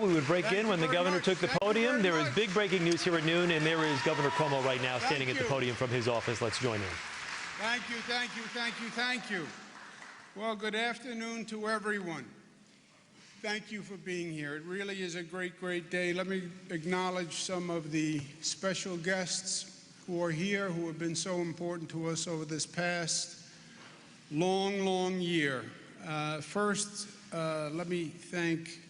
thought we would break in when the governor took the podium. There is big breaking news here at noon, and there is Governor Cuomo right now standing at the podium from his office. Let's join in. Thank you, thank you, thank you, thank you. Well, good afternoon to everyone. Thank you for being here. It really is a great, great day. Let me acknowledge some of the special guests who are here, who have been so important to us over this past long, long year. First, let me thank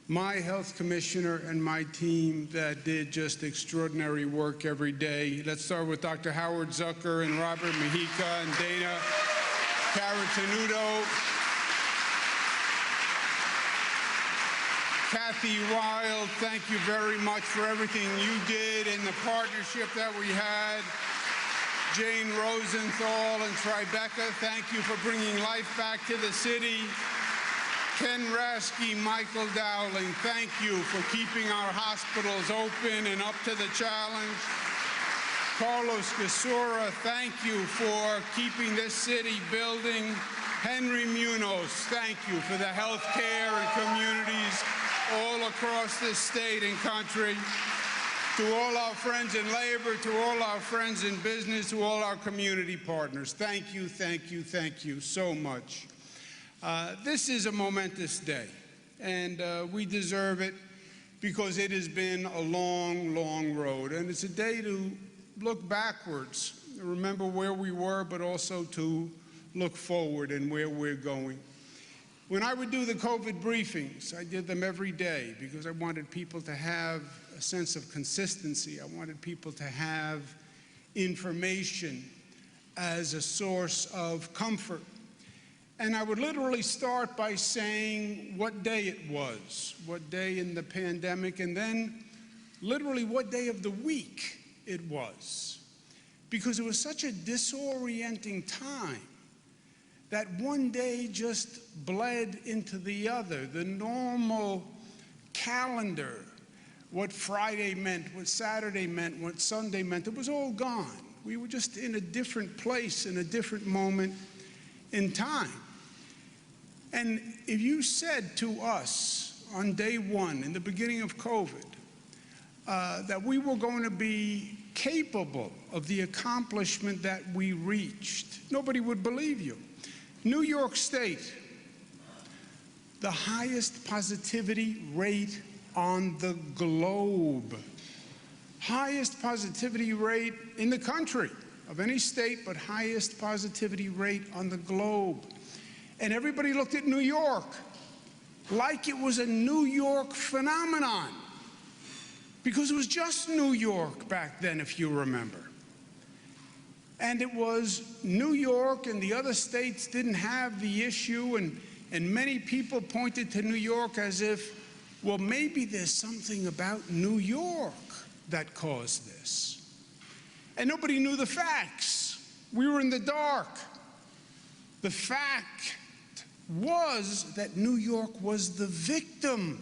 my health commissioner and my team that did just extraordinary work every day. Let's start with Dr. Howard Zucker and Robert Mujica and Dana Caratanudo, Kathy Wild, thank you very much for everything you did and the partnership that we had. Jane Rosenthal and Tribeca, thank you for bringing life back to the city. Ken Rasky, Michael Dowling, thank you for keeping our hospitals open and up to the challenge. Carlos Casura, thank you for keeping this city building. Henry Munoz, thank you for the health care and communities all across this state and country. To all our friends in labor, to all our friends in business, to all our community partners, thank you, thank you, thank you so much. This is a momentous day, and we deserve it because it has been a long, long road. And it's a day to look backwards, remember where we were, but also to look forward and where we're going. When I would do the COVID briefings, I did them every day because I wanted people to have a sense of consistency. I wanted people to have information as a source of comfort. And I would literally start by saying what day it was, what day in the pandemic, and then literally what day of the week it was. Because it was such a disorienting time that one day just bled into the other. The normal calendar, what Friday meant, what Saturday meant, what Sunday meant, it was all gone. We were just in a different place, in a different moment in time. And if you said to us on day one, in the beginning of COVID, that we were going to be capable of the accomplishment that we reached, nobody would believe you. New York State, the highest positivity rate on the globe. Highest positivity rate in the country of any state, but highest positivity rate on the globe. And everybody looked at New York like it was a New York phenomenon, because it was just New York back then, if you remember. And it was New York, and the other states didn't have the issue, and many people pointed to New York as if, well, maybe there's something about New York that caused this. And nobody knew the facts. We were in the dark. The fact was that New York was the victim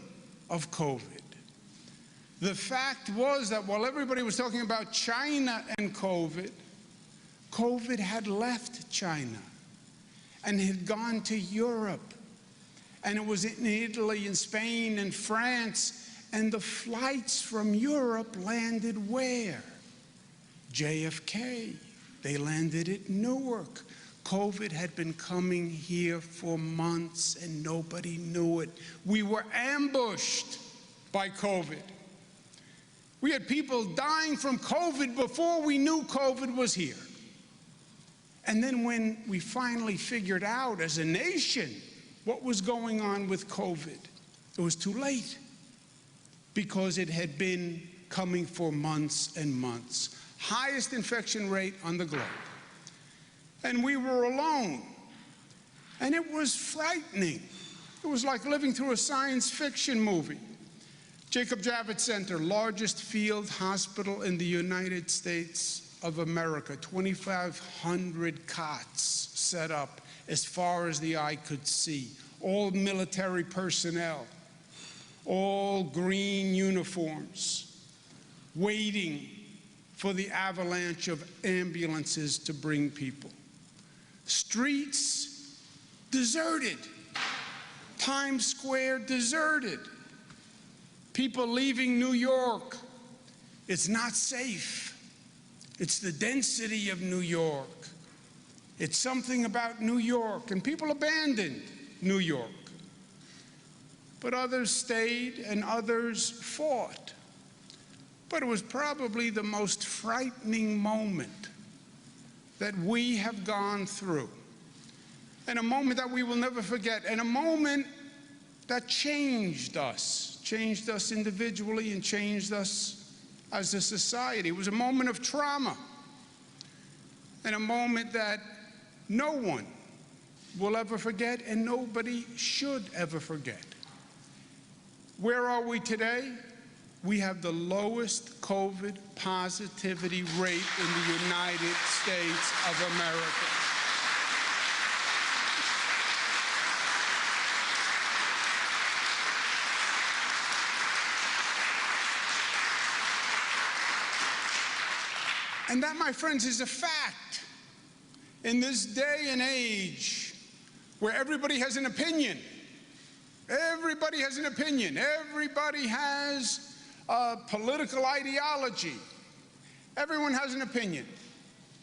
of COVID. The fact was that while everybody was talking about China and COVID, COVID had left China and had gone to Europe. And it was in Italy and Spain and France. And the flights from Europe landed where? JFK. They landed at Newark. COVID had been coming here for months and nobody knew it. We were ambushed by COVID. We had people dying from COVID before we knew COVID was here. And then when we finally figured out as a nation what was going on with COVID, it was too late, because it had been coming for months and months. Highest infection rate on the globe. And we were alone. And it was frightening. It was like living through a science fiction movie. Jacob Javits Center, largest field hospital in the United States of America, 2,500 cots set up as far as the eye could see. All military personnel, all green uniforms, waiting for the avalanche of ambulances to bring people. Streets deserted. Times Square deserted. People leaving New York. It's not safe. It's the density of New York. It's something about New York, and people abandoned New York. But others stayed and others fought. But it was probably the most frightening moment that we have gone through, and a moment that we will never forget, and a moment that changed us individually and changed us as a society. It was a moment of trauma, and a moment that no one will ever forget and nobody should ever forget. Where are we today? We have the lowest COVID positivity rate in the United States of America. And that, my friends, is a fact. In this day and age where everybody has an opinion, everybody has an opinion, everybody has a political ideology, everyone has an opinion.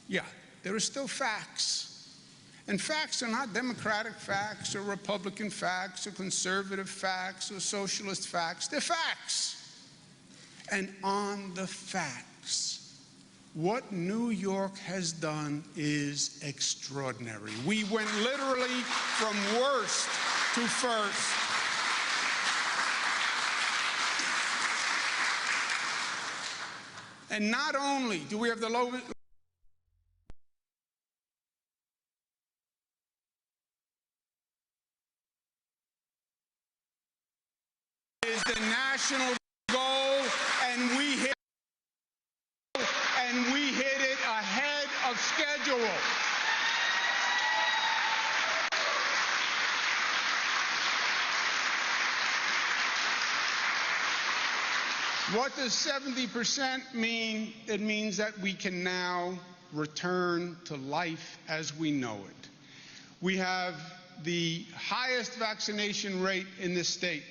Yeah, there are still facts. And facts are not Democratic facts or Republican facts or conservative facts or socialist facts. They're facts. And on the facts, what New York has done is extraordinary. We went literally from worst to first. And not only do we have the lowest is the national goal, and we hit it ahead of schedule. What does 70% mean? It means that we can now return to life as we know it. We have the highest vaccination rate in the state.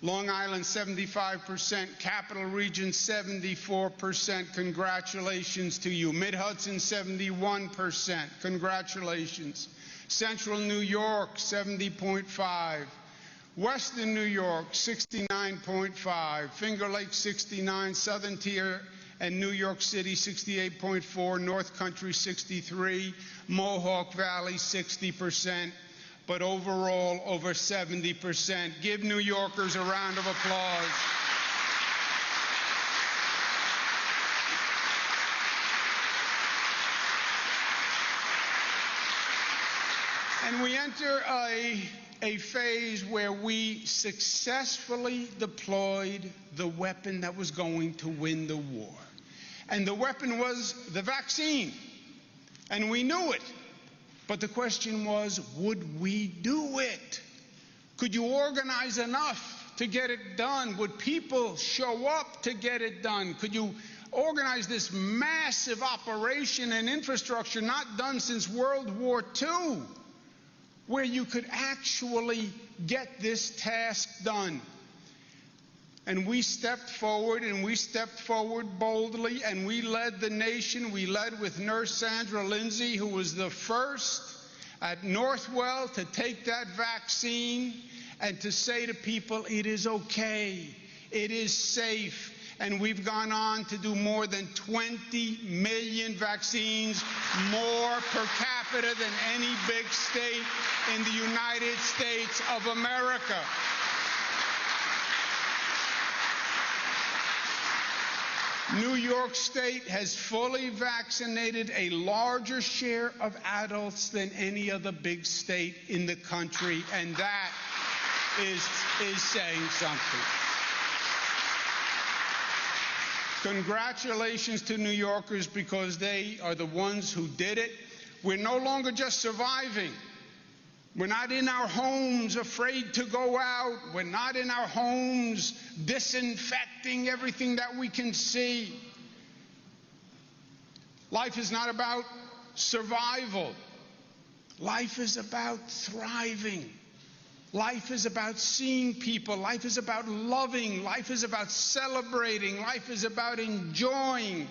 Long Island, 75%, Capital Region, 74%. Congratulations to you. Mid-Hudson, 71%. Congratulations. Central New York, 70.5%. Western New York, 69.5%. Finger Lakes, 69%. Southern Tier and New York City, 68.4%. North Country, 63%. Mohawk Valley, 60%. But overall, over 70%. Give New Yorkers a round of applause. And we enter a phase where we successfully deployed the weapon that was going to win the war. And the weapon was the vaccine. And we knew it. But the question was, would we do it? Could you organize enough to get it done? Would people show up to get it done? Could you organize this massive operation and infrastructure not done since World War II, where you could actually get this task done? And we stepped forward, and we stepped forward boldly, and we led the nation. We led with Nurse Sandra Lindsay, who was the first at Northwell to take that vaccine and to say to people, it is okay, it is safe. And we've gone on to do more than 20 million vaccines, more per capita than any big state in the United States of America. New York State has fully vaccinated a larger share of adults than any other big state in the country, and that is saying something. Congratulations to New Yorkers, because they are the ones who did it. We're no longer just surviving. We're not in our homes afraid to go out. We're not in our homes disinfecting everything that we can see. Life is not about survival. Life is about thriving. Life is about seeing people. Life is about loving. Life is about celebrating. Life is about enjoying.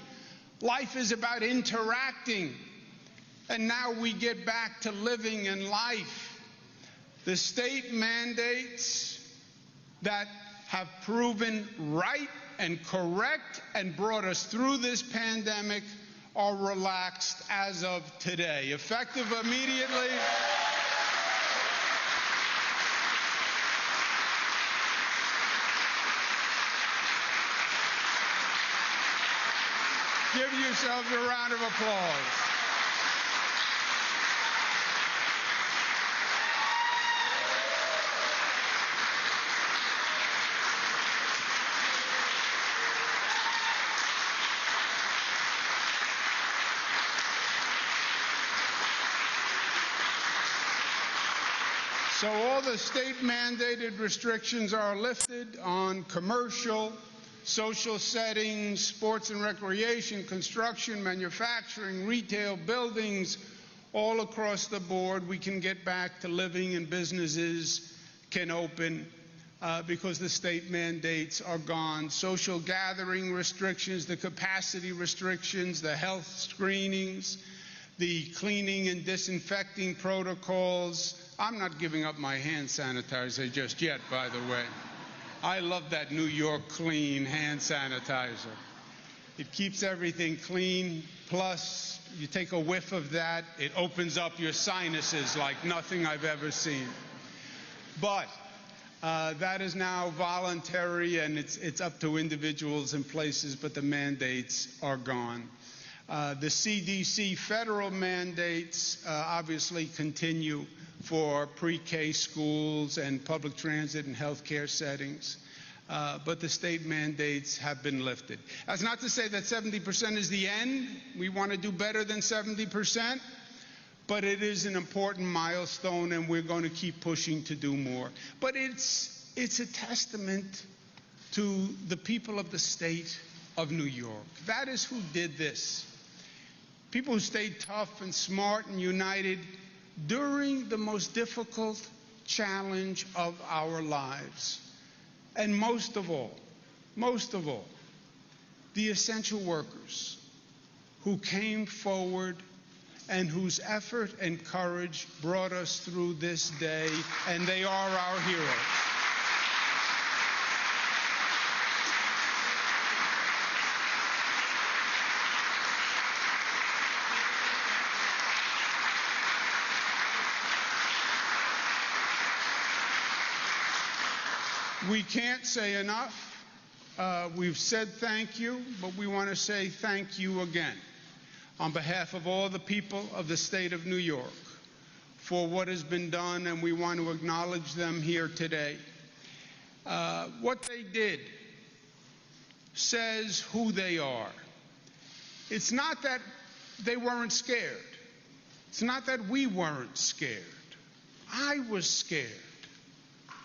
Life is about interacting. And now we get back to living in life. The state mandates that have proven right and correct and brought us through this pandemic are relaxed as of today. Effective immediately. Give yourselves a round of applause. So all the state-mandated restrictions are lifted on commercial, social settings, sports and recreation, construction, manufacturing, retail, buildings, all across the board. We can get back to living and businesses can open because the state mandates are gone. Social gathering restrictions, the capacity restrictions, the health screenings, the cleaning and disinfecting protocols. I'm not giving up my hand sanitizer just yet, by the way. I love that New York Clean hand sanitizer. It keeps everything clean, plus you take a whiff of that, it opens up your sinuses like nothing I've ever seen. But that is now voluntary, and it's up to individuals and places, but the mandates are gone. The CDC federal mandates obviously continue for pre-K schools and public transit and healthcare settings, but the state mandates have been lifted. That's not to say that 70% is the end. We want to do better than 70%, but it is an important milestone, and we're going to keep pushing to do more. But it's a testament to the people of the state of New York. That is who did this. People who stayed tough and smart and united during the most difficult challenge of our lives. And most of all, the essential workers who came forward and whose effort and courage brought us through this day, and they are our heroes. We can't say enough. We've said thank you, but we want to say thank you again on behalf of all the people of the state of New York for what has been done, and we want to acknowledge them here today. What they did says who they are. It's not that they weren't scared. It's not that we weren't scared. I was scared.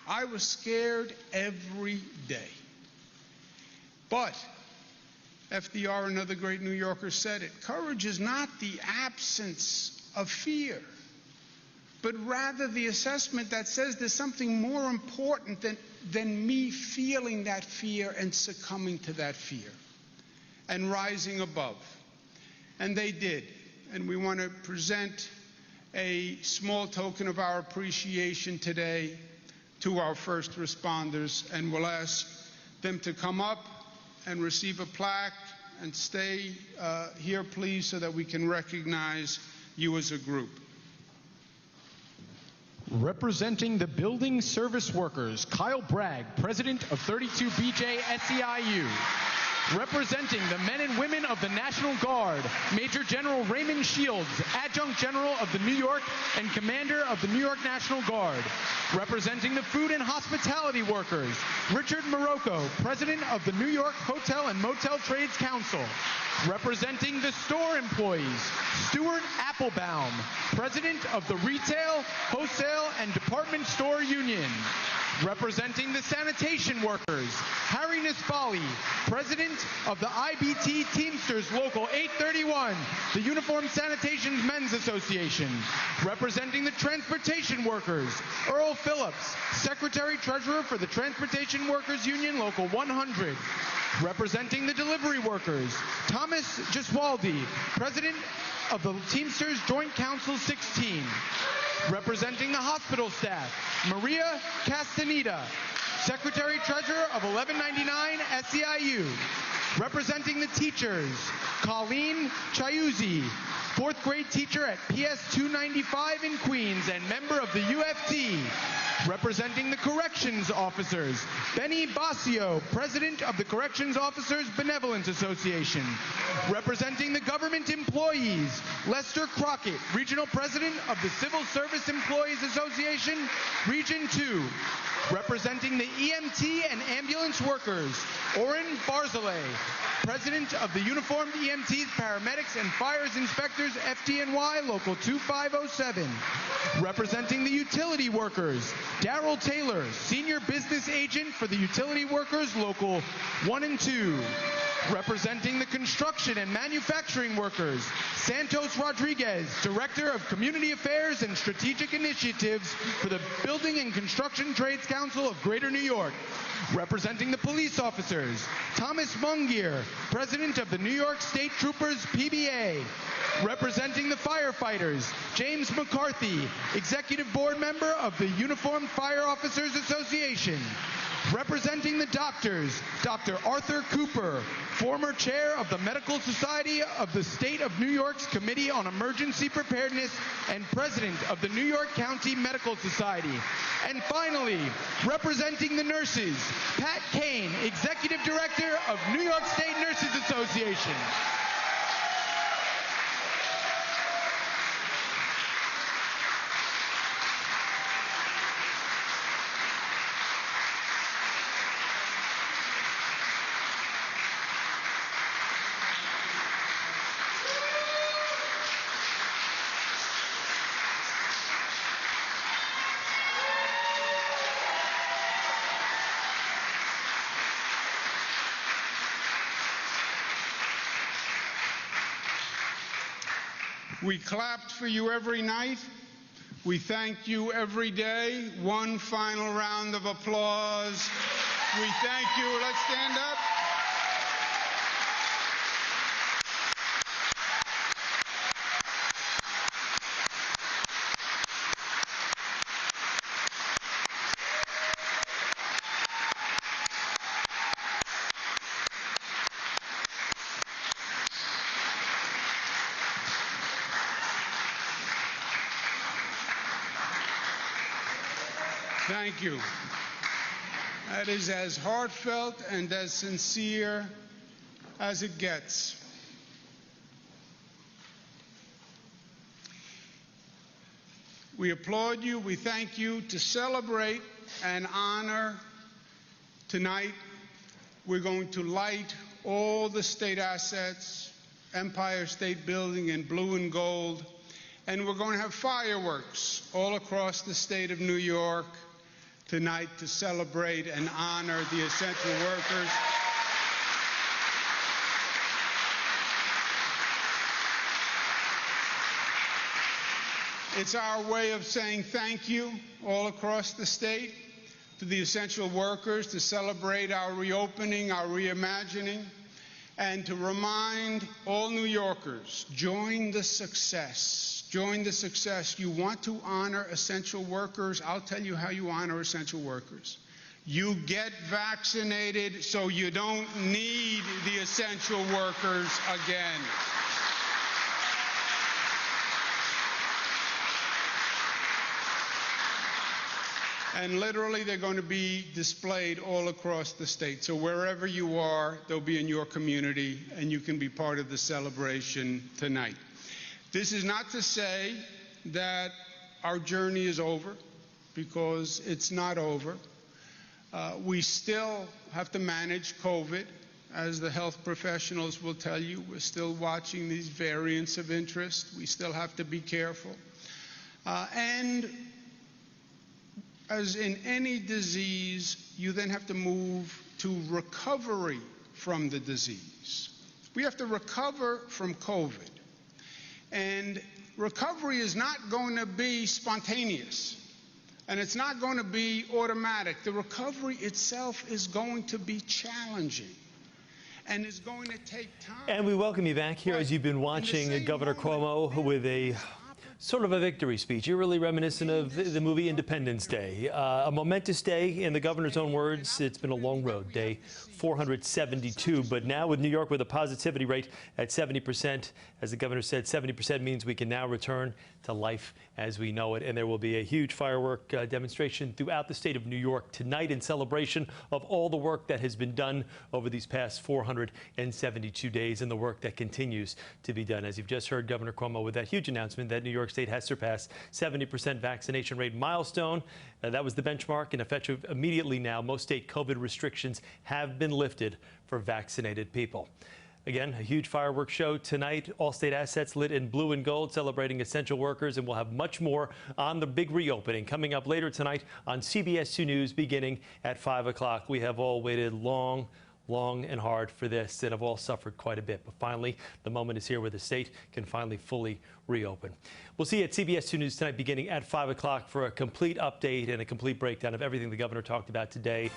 I was scared every day. But FDR, another great New Yorker, said it. Courage is not the absence of fear, but rather the assessment that says there's something more important than me feeling that fear and succumbing to that fear and rising above. And they did. And we want to present a small token of our appreciation today to our first responders, and we'll ask them to come up and receive a plaque and stay here, please, so that we can recognize you as a group. Representing the building service workers, Kyle Bragg, President of 32BJ SEIU. Representing the men and women of the National Guard, Major General Raymond Shields, Adjunct General of the New York and Commander of the New York National Guard. Representing the food and hospitality workers, Richard Morocco, President of the New York Hotel and Motel Trades Council. Representing the store employees, Stuart Applebaum, President of the Retail, Wholesale, and Department Store Union. Representing the sanitation workers, Harry Nisbali, President President of the IBT Teamsters Local 831, the Uniform Sanitation Men's Association. Representing the Transportation Workers, Earl Phillips, Secretary-Treasurer for the Transportation Workers Union Local 100. Representing the Delivery Workers, Thomas Giswaldi, President of the Teamsters Joint Council 16. Representing the hospital staff, Maria Castaneda, Secretary-Treasurer of 1199 SEIU. Representing the teachers, Colleen Chiuzzi, 4th grade teacher at PS 295 in Queens and member of the UFT. Representing the corrections officers, Benny Basio, President of the Corrections Officers Benevolent Association. Representing the government employees, Lester Crockett, Regional President of the Civil Service Employees Association, Region 2. Representing the EMT and ambulance workers, Oren Barzilay, President of the Uniformed EMTs, Paramedics, and Fires Inspectors, FDNY, Local 2507. Representing the utility workers, Darrell Taylor, Senior Business Agent for the Utility Workers, Local 1 and 2. Representing the construction and manufacturing workers, Santos Rodriguez, Director of Community Affairs and Strategic Initiatives for the Building and Construction Trades Council of Greater New York. Representing the police officers, Thomas Mungier, President of the New York State Troopers PBA. Representing the firefighters, James McCarthy, Executive Board Member of the Uniformed Fire Officers Association. Representing the doctors, Dr. Arthur Cooper, former chair of the Medical Society of the State of New York's Committee on Emergency Preparedness and president of the New York County Medical Society. And finally, representing the nurses, Pat Kane, Executive Director of New York State Nurses Association. We clapped for you every night. We thank you every day. One final round of applause. We thank you. Let's stand up. Thank you. That is as heartfelt and as sincere as it gets. We applaud you. We thank you. To celebrate and honor tonight, we're going to light all the state assets, Empire State Building in blue and gold, and we're going to have fireworks all across the state of New York tonight to celebrate and honor the essential workers. It's our way of saying thank you all across the state to the essential workers, to celebrate our reopening, our reimagining, and to remind all New Yorkers, join the success. Join the success. You want to honor essential workers? I'll tell you how you honor essential workers. You get vaccinated so you don't need the essential workers again. And literally, they're going to be displayed all across the state. So wherever you are, they'll be in your community, and you can be part of the celebration tonight. This is not to say that our journey is over, because it's not over. We still have to manage COVID. As the health professionals will tell you, we're still watching these variants of interest. We still have to be careful. And as in any disease, you then have to move to recovery from the disease. We have to recover from COVID. And recovery is not going to be spontaneous. And it's not going to be automatic. The recovery itself is going to be challenging and is going to take time. And we welcome you back here as you've been watching Governor Cuomo with a sort of a victory speech. You're really reminiscent of the movie Independence Day. A momentous day, in the governor's own words. It's been a long road, day 472. But now with New York with a positivity rate at 70%, as the governor said, 70% means we can now return to life as we know it. And there will be a huge firework demonstration throughout the state of New York tonight in celebration of all the work that has been done over these past 472 days and the work that continues to be done. As you've just heard Governor Cuomo with that huge announcement that New York State has surpassed 70% vaccination rate milestone. That was the benchmark, and effective immediately now, most state COVID restrictions have been lifted for vaccinated people. Again, a huge fireworks show tonight. All state assets lit in blue and gold, celebrating essential workers, and we'll have much more on the big reopening coming up later tonight on CBS 2 News beginning at 5 o'clock. We have all waited long and hard for this and have all suffered quite a bit. But finally, the moment is here where the state can finally fully reopen. We'll see you at CBS 2 News tonight beginning at 5 o'clock for a complete update and a complete breakdown of everything the governor talked about today.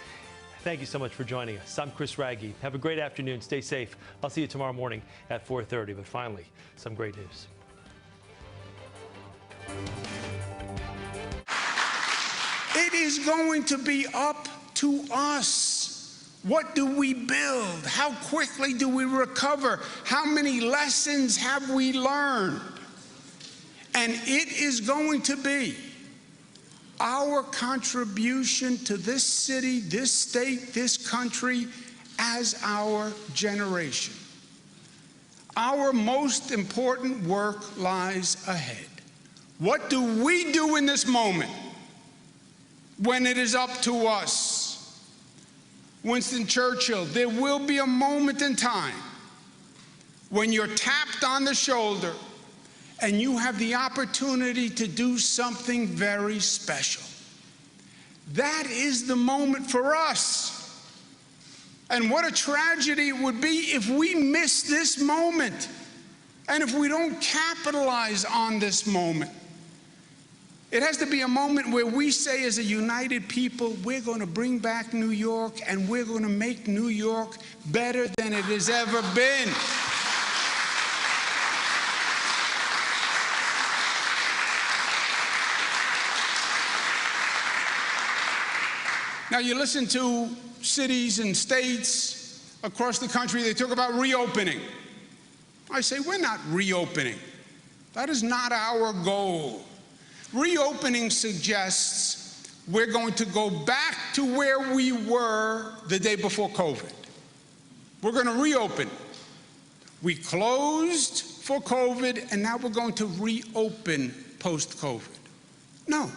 Thank you so much for joining us. I'm Chris Raggi. Have a great afternoon. Stay safe. I'll see you tomorrow morning at 4:30. But finally, some great news. It is going to be up to us. What do we build? How quickly do we recover? How many lessons have we learned? And it is going to be our contribution to this city, this state, this country as our generation. Our most important work lies ahead. What do we do in this moment when it is up to us? Winston Churchill, there will be a moment in time when you're tapped on the shoulder and you have the opportunity to do something very special. That is the moment for us. And what a tragedy it would be if we miss this moment and if we don't capitalize on this moment. It has to be a moment where we say as a united people, we're going to bring back New York and we're going to make New York better than it has ever been. Now, you listen to cities and states across the country, they talk about reopening. I say, we're not reopening. That is not our goal. Reopening suggests we're going to go back to where we were the day before COVID. We're going to reopen. We closed for COVID, and now we're going to reopen post-COVID. No,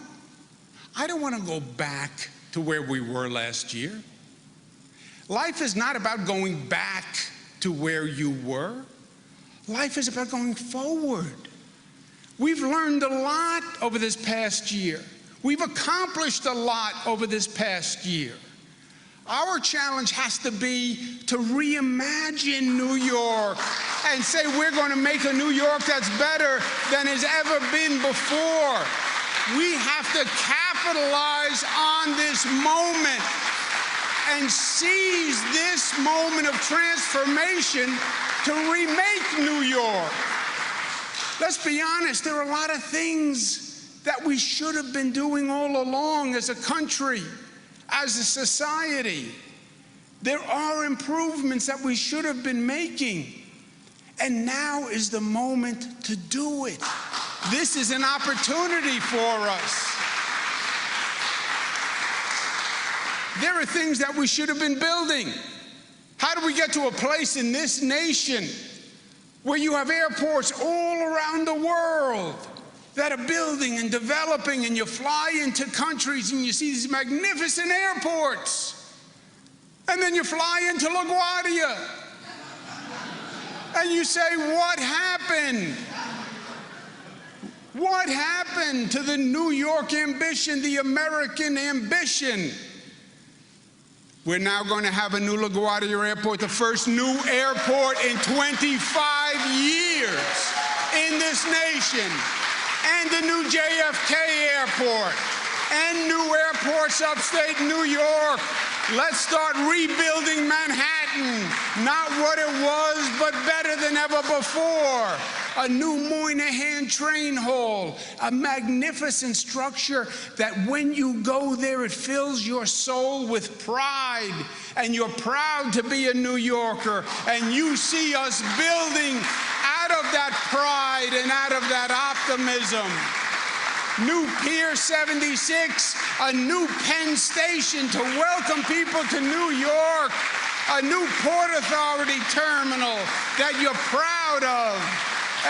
I don't want to go back to where we were last year. Life is not about going back to where you were. Life is about going forward. We've learned a lot over this past year. We've accomplished a lot over this past year. Our challenge has to be to reimagine New York and say we're going to make a New York that's better than has ever been before. We have to capitalize on this moment and seize this moment of transformation to remake New York. Let's be honest, there are a lot of things that we should have been doing all along as a country, as a society. There are improvements that we should have been making, and now is the moment to do it. This is an opportunity for us. There are things that we should have been building. How do we get to a place in this nation where you have airports all around the world that are building and developing, and you fly into countries and you see these magnificent airports, and then you fly into LaGuardia and you say, what happened? What happened to the New York ambition, the American ambition? We're now going to have a new LaGuardia Airport, the first new airport in 25 years in this nation, and the new JFK Airport, and new airports upstate New York. Let's start rebuilding Manhattan, not what it was, but better than ever before. A new Moynihan train hall, a magnificent structure that when you go there, it fills your soul with pride, and you're proud to be a New Yorker, and you see us building out of that pride and out of that optimism. New Pier 76, a new Penn Station to welcome people to New York, a new Port Authority terminal that you're proud of.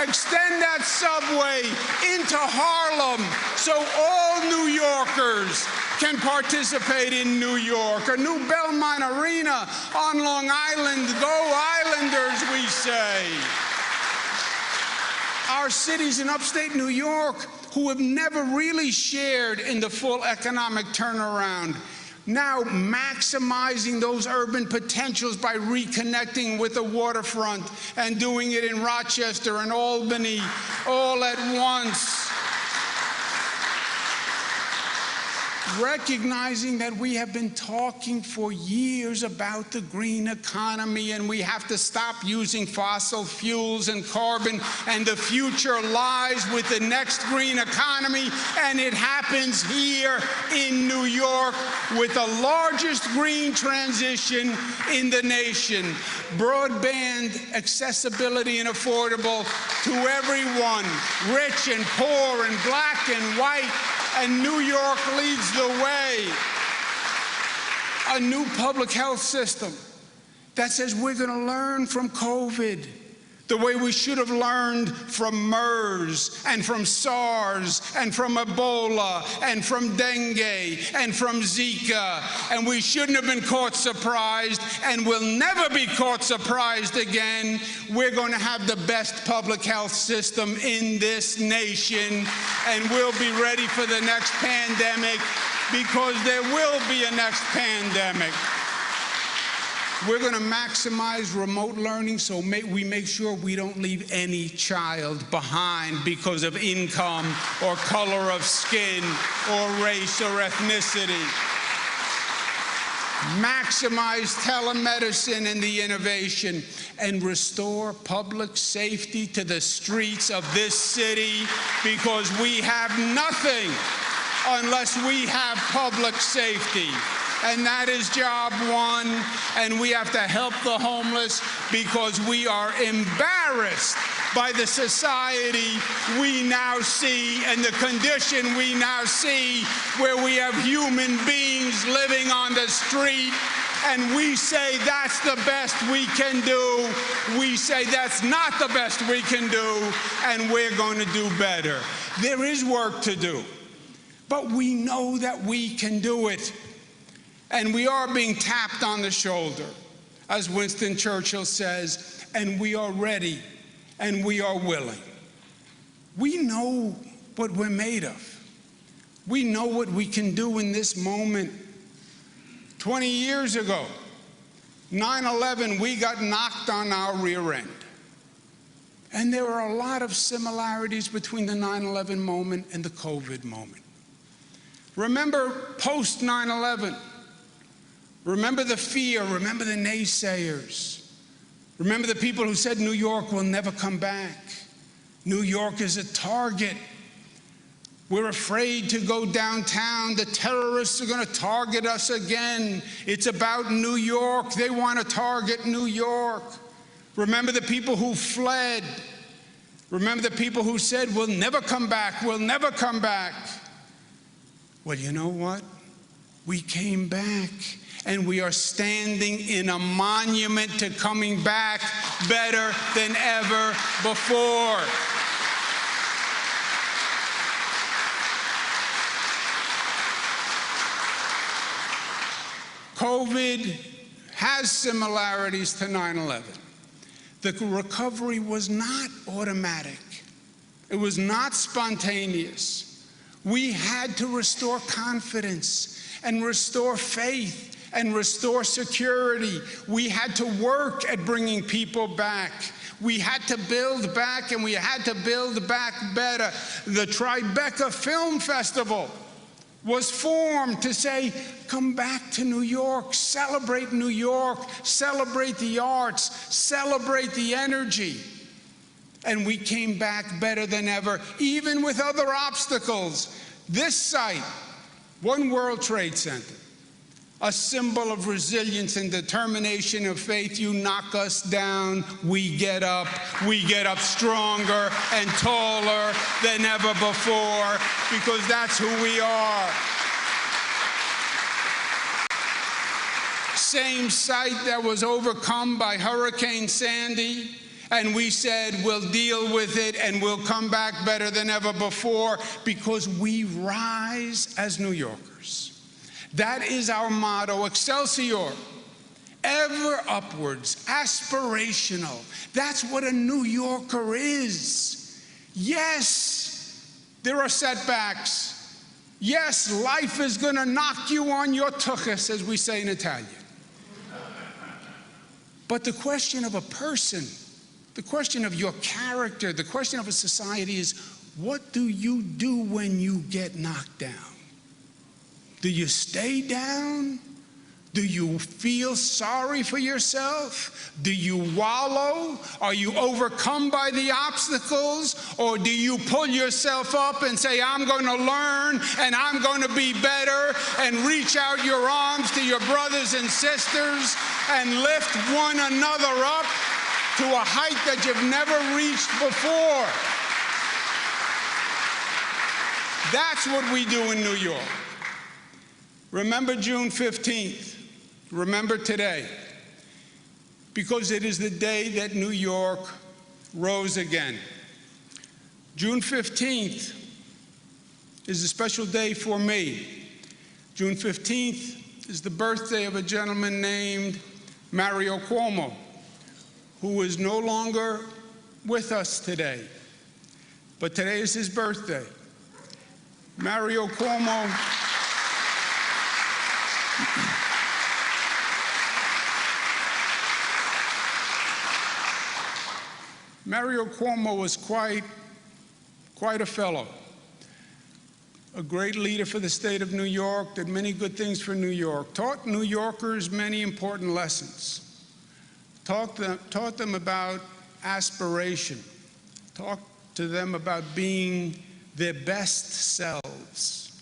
Extend that subway into Harlem so all New Yorkers can participate in New York. A new Belmont Arena on Long Island. Go Islanders, we say. Our cities in upstate New York who have never really shared in the full economic turnaround, now maximizing those urban potentials by reconnecting with the waterfront and doing it in Rochester and Albany all at once. Recognizing that we have been talking for years about the green economy, and we have to stop using fossil fuels and carbon, and the future lies with the next green economy, and it happens here in New York with the largest green transition in the nation. Broadband accessibility and affordable to everyone, rich and poor and black and white, and New York leads the way. A new public health system that says we're going to learn from COVID the way we should have learned from MERS and from SARS and from Ebola and from dengue and from Zika. And we shouldn't have been caught surprised, and we'll never be caught surprised again. We're going to have the best public health system in this nation, and we'll be ready for the next pandemic, because there will be a next pandemic. We're going to maximize remote learning so we make sure we don't leave any child behind because of income or color of skin or race or ethnicity. Maximize telemedicine and the innovation, and restore public safety to the streets of this city, because we have nothing unless we have public safety. And that is job one. And we have to help the homeless, because we are embarrassed by the society we now see and the condition we now see, where we have human beings living on the street, and we say that's the best we can do. We say that's not the best we can do, and we're going to do better. There is work to do, but we know that we can do it. And we are being tapped on the shoulder, as Winston Churchill says, and we are ready and we are willing. We know what we're made of. We know what we can do in this moment. 20 years ago, 9/11, we got knocked on our rear end. And there are a lot of similarities between the 9/11 moment and the COVID moment. Remember post 9/11. Remember the fear, remember the naysayers. Remember the people who said New York will never come back. New York is a target. We're afraid to go downtown. The terrorists are going to target us again. It's about New York. They want to target New York. Remember the people who fled. Remember the people who said, we'll never come back, we'll never come back. Well, you know what? We came back. And we are standing in a monument to coming back better than ever before. COVID has similarities to 9/11. The recovery was not automatic. It was not spontaneous. We had to restore confidence and restore faith and restore security. We had to work at bringing people back. We had to build back, and we had to build back better. The Tribeca Film Festival was formed to say, come back to New York, celebrate New York, celebrate the arts, celebrate the energy. And we came back better than ever, even with other obstacles. This site, One World Trade Center, a symbol of resilience and determination of faith. You knock us down, we get up stronger and taller than ever before, because that's who we are. Same site that was overcome by Hurricane Sandy, and we said we'll deal with it and we'll come back better than ever before, because we rise as New Yorkers. That is our motto, Excelsior, ever upwards, aspirational. That's what a New Yorker is. Yes, there are setbacks. Yes, life is going to knock you on your tuchus, as we say in Italian. But the question of a person, the question of your character, the question of a society is, what do you do when you get knocked down? Do you stay down? Do you feel sorry for yourself? Do you wallow? Are you overcome by the obstacles? Or do you pull yourself up and say, I'm going to learn and I'm going to be better, and reach out your arms to your brothers and sisters and lift one another up to a height that you've never reached before? That's what we do in New York. Remember June 15th. Remember today, because it is the day that New York rose again. June 15th is a special day for me. June 15th is the birthday of a gentleman named Mario Cuomo, who is no longer with us today. But today is his birthday. Mario Cuomo was quite a fellow, a great leader for the state of New York, did many good things for New York, taught New Yorkers many important lessons, taught them about aspiration, talked to them about being their best selves,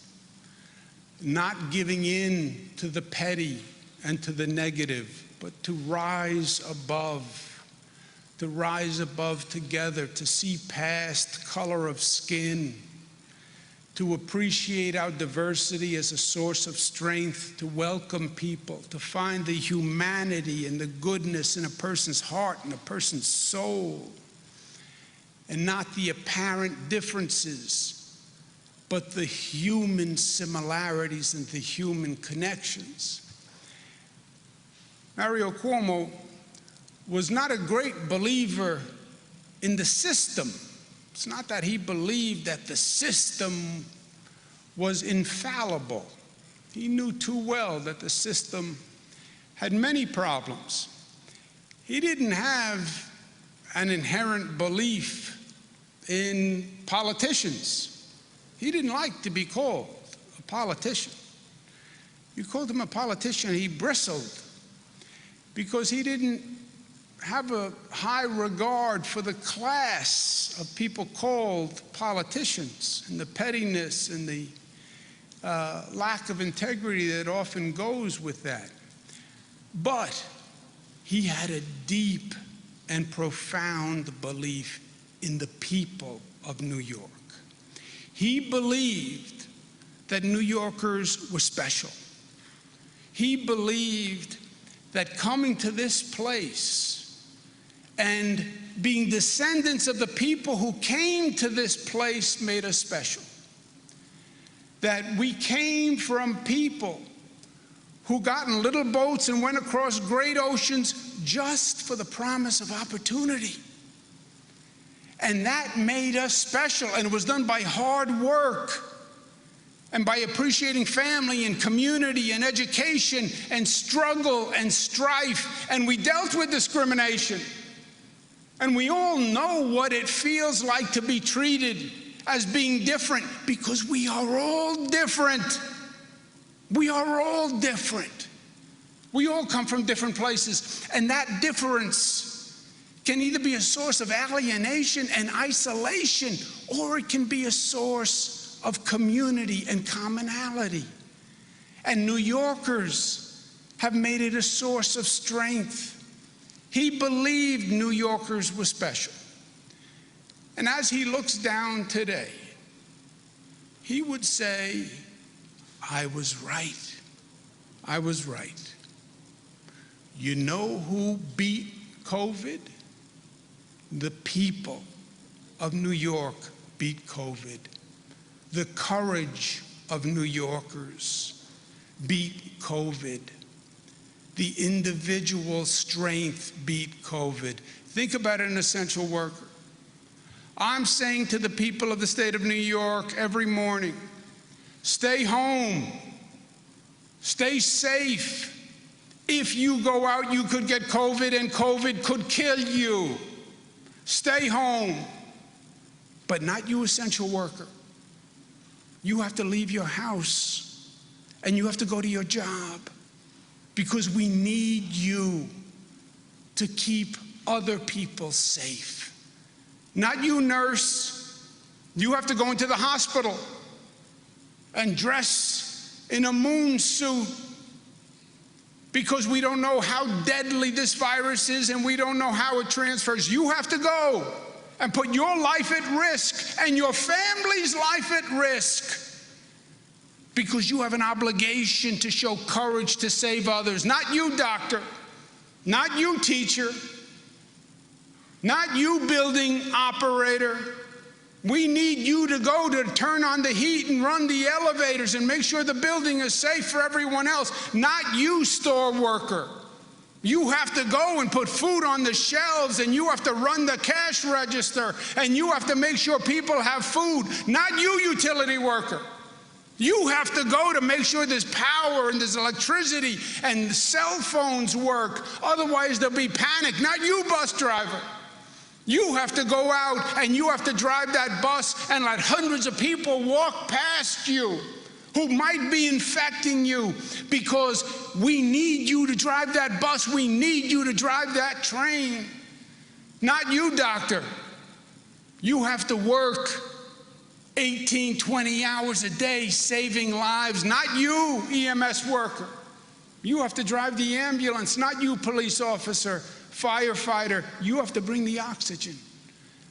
not giving in to the petty and to the negative, but to rise above together, to see past color of skin, to appreciate our diversity as a source of strength, to welcome people, to find the humanity and the goodness in a person's heart and a person's soul, and not the apparent differences, but the human similarities and the human connections. Mario Cuomo was not a great believer in the system. It's not that he believed that the system was infallible. He knew too well that the system had many problems. He didn't have an inherent belief in politicians. He didn't like to be called a politician. You called him a politician, he bristled, because he didn't have a high regard for the class of people called politicians, and the pettiness and the lack of integrity that often goes with that. But he had a deep and profound belief in the people of New York. He believed that New Yorkers were special. He believed that coming to this place and being descendants of the people who came to this place made us special. That we came from people who got in little boats and went across great oceans just for the promise of opportunity. And that made us special, and it was done by hard work. and by appreciating family and community and education and struggle and strife. And we dealt with discrimination. And we all know what it feels like to be treated as being different, because we are all different. We are all different. We all come from different places. And that difference can either be a source of alienation and isolation, or it can be a source of community and commonality. And New Yorkers have made it a source of strength. He believed New Yorkers were special. And as he looks down today, he would say, I was right. I was right. You know who beat COVID? The people of New York beat COVID. The courage of New Yorkers beat COVID. The individual strength beat COVID. Think about an essential worker. I'm saying to the people of the state of New York every morning, stay home, stay safe. If you go out, you could get COVID, and COVID could kill you. Stay home. But not you, essential worker. You have to leave your house, and you have to go to your job, because we need you to keep other people safe. Not you, nurse. You have to go into the hospital and dress in a moon suit, because we don't know how deadly this virus is, and we don't know how it transfers. You have to go and put your life at risk and your family's life at risk, because you have an obligation to show courage to save others. Not you, doctor. Not you, teacher. Not you, building operator. We need you to go to turn on the heat and run the elevators and make sure the building is safe for everyone else. Not you, store worker. You have to go and put food on the shelves, and you have to run the cash register, and you have to make sure people have food. Not you, utility worker. You have to go to make sure there's power and there's electricity and cell phones work. Otherwise, there'll be panic. Not you, bus driver. You have to go out and you have to drive that bus and let hundreds of people walk past you who might be infecting you, because we need you to drive that bus. We need you to drive that train. Not you, doctor. You have to work 18, 20 hours a day saving lives. Not you, EMS worker. You have to drive the ambulance. Not you, police officer, firefighter. You have to bring the oxygen.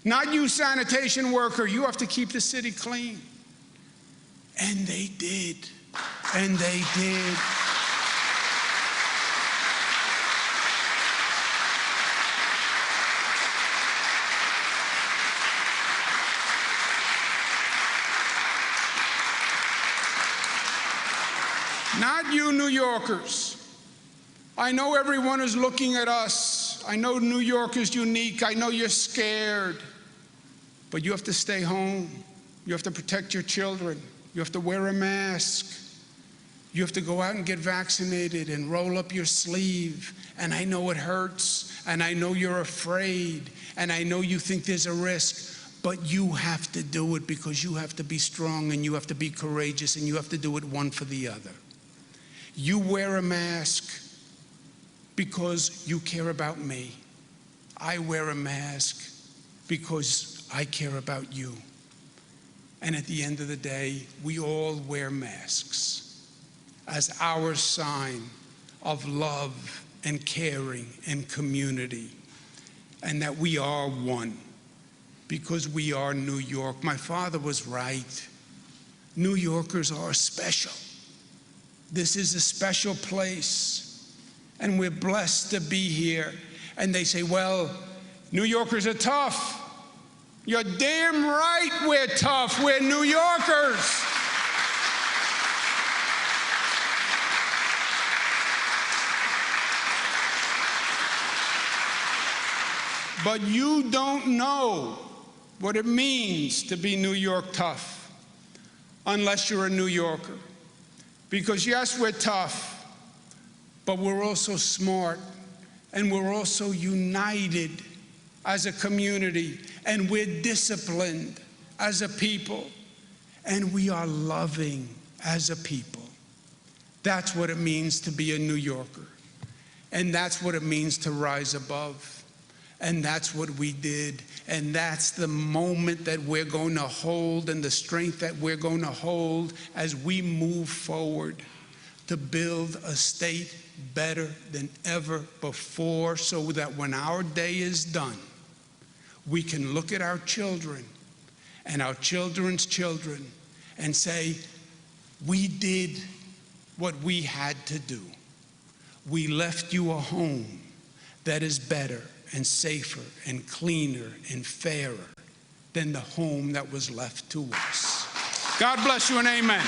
Not you, sanitation worker. You have to keep the city clean. And they did. And they did. Not you, New Yorkers. I know everyone is looking at us. I know New York is unique. I know you're scared. But you have to stay home. You have to protect your children. You have to wear a mask. You have to go out and get vaccinated and roll up your sleeve. And I know it hurts. And I know you're afraid. And I know you think there's a risk. But you have to do it, because you have to be strong and you have to be courageous, and you have to do it one for the other. You wear a mask because you care about me. I wear a mask because I care about you. And at the end of the day, we all wear masks as our sign of love and caring and community, and that we are one, because we are New York. My father was right. New Yorkers are special. This is a special place, and we're blessed to be here. And they say, well, New Yorkers are tough. You're damn right we're tough. We're New Yorkers. But you don't know what it means to be New York tough unless you're a New Yorker. Because yes, we're tough, but we're also smart, and we're also united as a community, and we're disciplined as a people, and we are loving as a people. That's what it means to be a New Yorker. And that's what it means to rise above. And that's what we did. And that's the moment that we're going to hold, and the strength that we're going to hold as we move forward to build a state better than ever before, so that when our day is done, we can look at our children and our children's children and say, we did what we had to do. We left you a home that is better and safer and cleaner and fairer than the home that was left to us. God bless you and amen.